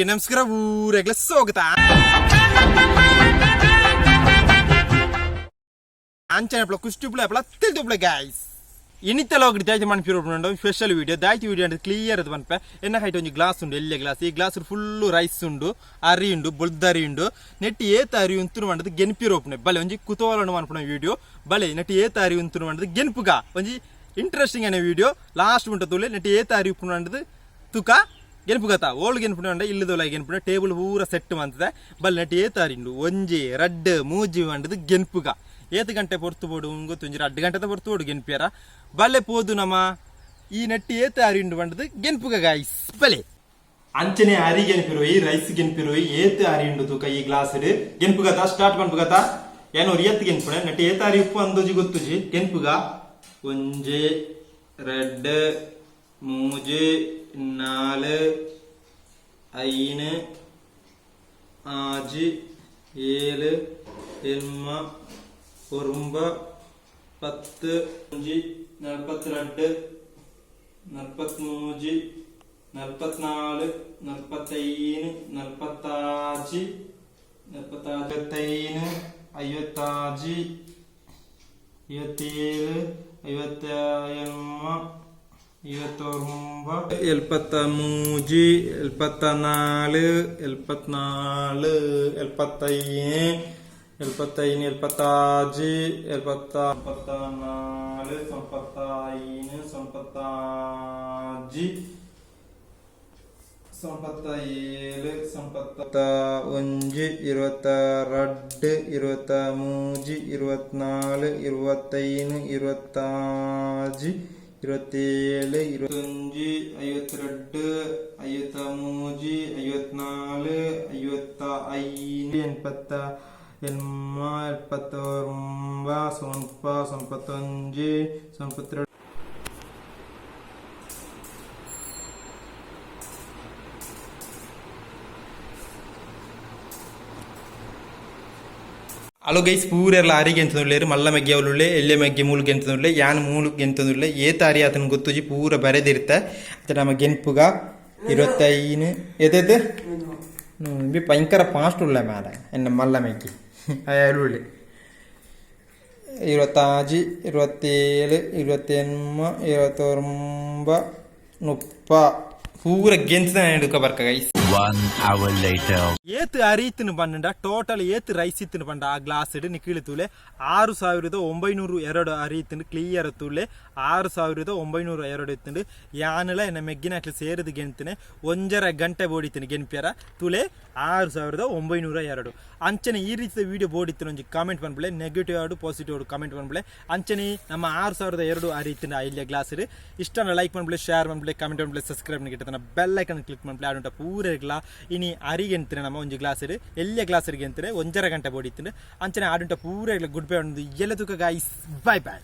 ನಮಸ್ಕಾರ ಊರೆಗ್ಲ ಸ್ವಾಗತ ಅಂಚನಪ್ಲ ಕುಷ್ಟುಪ್ಲ ಅಪ್ಲ ತಿಳ್ದುಪ್ಲ ಗೈಸ್ ಇನಿತ್ತಲ ಹೋಗಿ ದಾಯ್ತು ಮನ್ಪಿರೋಡು ಸ್ಪೆಷಲ್ ವೀಡಿಯೋ ದಾಯ್ತು ವೀಡಿಯೋ ಅಂದ್ರೆ ಕ್ಲಿಯರ್ ಅದು ಮನ್ಪೆ ಎನ್ನ ಹೈಟ್ ಒಂದು ಗ್ಲಾಸ್ ಉಂಡು ಎಲ್ಲೆ ಗ್ಲಾಸ್ ಈ ಗ್ಲಾಸ್ ಫುಲ್ಲು ರೈಸ್ ಉಂಡು ಅರಿ ಉಂಡು ಬೊಳ್ದರಿ ಉಂಡು ನೆಟ್ಟಿ ಏತ ಅರಿ ಉಂತುನು ಮಾಡದು ಗೆನ್ಪಿರೋಪನೆ ಬಲೆ ಒಂಜಿ ಕುತೂಹಲ ಮನ್ಪನ ವೀಡಿಯೋ ಬಲೆ ನೆಟ್ಟಿ ಏತ ಅರಿ ಉಂತುನು ಮಾಡದು ಗೆನ್ಪುಗ ಒಂಜಿ ಇಂಟ್ರೆಸ್ಟಿಂಗ್ ಅనే ವೀಡಿಯೋ ಲಾಸ್ಟ್ ಉಂಟ ತೂಲೆ ನೆಟ್ಟಿ ಏತ ಅರಿ ಉಪ್ಪು ಮಾಡದು ತುಕ ಗೆನ್ಪುಗತ ಓಲ್ಡ್ ಗೆನ್ಪುಂಡ ಇಲ್ಲದೋಲ ಗೆನ್ಪುಂಡ ಟೇಬಲ್ ಪೂರ ಸೆಟ್ ಮಂತದೆ ಬಲ್ ನೆಟ್ಟಿ ಏತಾರಿಂಡು ಒಂಜಿ ರಡ್ಡ್ ಮೂಜಿ ಮಂಡದು ಗೆನ್ಪುಗ ಏತು ಗಂಟೆ ಪೊರ್ತು ಬೋಡು ಗೊತ್ತುಂಜಿ 2 ಗಂಟೆ ಪೊರ್ತು ಬೋಡು ಗೆನ್ಪಿಯರ ಬಲ್ಲೆ ಪೋದು ನಮ್ಮ ಈ ನೆಟ್ಟಿ ಏತ ಅರಿಂಡು ಬಂಡದು ಗೆನ್ಪುಗ ಗಾಯ್ಸ್ ಬಲೆ ಅಂಚನೆ ಅರಿ ಗೆನ್ಪಿರೋಯಿ ರೈಸ್ ಗೆನ್ಪಿರೋಯಿ ಏತು ಅರಿಂಡು ತೂಕ ಈ ಗ್ಲಾಸ್ ಗೆನ್ಪುಗತ ಸ್ಟಾರ್ಟ್ ಮನ್ಪುಗತ ಏನೋ ಏತ್ ಗೆನ್ಪುಣ ನೆಟ್ಟಿ ಏತ ಅರಿ ಉಪ್ಪು ಅಂದೋಜಿ ಗೊತ್ತುಜಿ ಗೆನ್ಪುಗ ಒಂಜೆ ರಡ್ಡ್ ಮೂಜಿ 4 5 6 7 8 9 10 42 43 44 45 46 56 ಹಲೋ ಗೈಸ್ ಪೂರೆಲ್ಲ ಅರಿಗೆ ಎಂತಂದುಳ್ಳೇರು ಮಲ್ಲ ಮೆಗ್ಗೆ ಅವಳುಳ್ಳೆ ಎಳ್ಳೆ ಮೆಗ್ಗೆ ಮೂಲಿಗೆ ಎಂತಂದುಳ್ಳೆ ಯಾನ್ ಮೂಲಿಗೆ ಎಂತಂದುಳ್ಳೆ ಏತ ಅರಿ ಆತನ ಗೊತ್ತುಜಿ ಪೂರ ಬರೆದಿರ್ತೆ ಮತ್ತೆ ನಮ್ಮ ಗೆನ್ಪುಗ 25 ಎದೆದು ಬಿ ಭಯಂಕರ ಫಾಸ್ಟ್ ಉಳ್ಳೆ ಮಾಡ ಎನ್ನ ಮಲ್ಲ ಮೆಗ್ಗೆ ಅರುಳ್ಳೆ 25 27 28 29 30 ಪೂರ ಗೆಂತ ಹಿಡ್ಕ ಬರ್ಕ ಗೈಸ್ 1 hour later ಏತ್ ಅರಿತಿನ ಬಂಡ ಟೋಟಲ್ ಏತ್ ರೈಸ್ ಇತ್ತಿನ ಬಂಡ ಆ ಗ್ಲಾಸ್ ಇಡ್ ನಿಕ್ಕಿಳಿ ತೂಲೆ 6902 ಅರಿತಿನ ಕ್ಲಿಯರ್ ತೂಲೆ 6902 ಇತ್ತಿಂಡು ಯಾನಲ ಎನ್ನ ಮೆಗ್ಗಿನ ಹಾಕ್ಲಿ ಸೇರಿದ ಗೆಂತಿನ 1.5 ಗಂಟೆ ಬೋಡಿತಿನ ಗೆನ್ಪಿಯರ ತೂಲೆ 6902 ಅಂಚನೆ ಈ ರೀತಿಯ ವಿಡಿಯೋ ಬೋಡಿತ್ತಿನ ಒಂಜಿ ಕಾಮೆಂಟ್ ಬಂದ್ಬಿಳೆ ನೆಗೆಟಿವ್ ಆಡು ಪಾಸಿಟಿವ್ ಆಡು ಕಾಮೆಂಟ್ ಬಂದ್ಬಿಳೆ ಅಂಚನೆ ನಮ್ಮ 6002 ಅರಿತಿನ ಇಲ್ಲಿಯ ಗ್ಲಾಸ್ ಇಡ್ ಇಷ್ಟನ ಲೈಕ್ ಮಾಡ್ಬಿಳೆ ಶೇರ್ ಮಾಡ್ಬಿಳೆ ಕಾಮೆಂಟ್ ಮಾಡ್ಬಿಳೆ ಸಬ್ಸ್ಕ್ರೈಬ್ ನಿಗಿಟ್ಟನ ಬೆಲ್ ಐಕನ್ ಕ್ಲಿಕ್ ಮಾಡ್ಬಿಳೆ ಆಡುಂಟ ಪೂರ ಇನಿ ಅರಿಗೆ ಎಂತಿನ ನಮ್ಮ ಒಂಜಿ ಗ್ಲಾಸ್ ಇಡು ಎಲ್ಲೆ ಗ್ಲಾಸ್ ಇರಿಗೆ ಎಂತಿನ 1.5 ಗಂಟೆ ಬೋಡಿತ್ತಿನ ಅಂಚನೆ ಆಡುಂಟ ಪೂರ ಗುಡ್ ಬೈ ಒಂದು ಎಲ್ಲ ತೂಕ ಗಾಯ್ಸ್ ಬೈ ಬೈ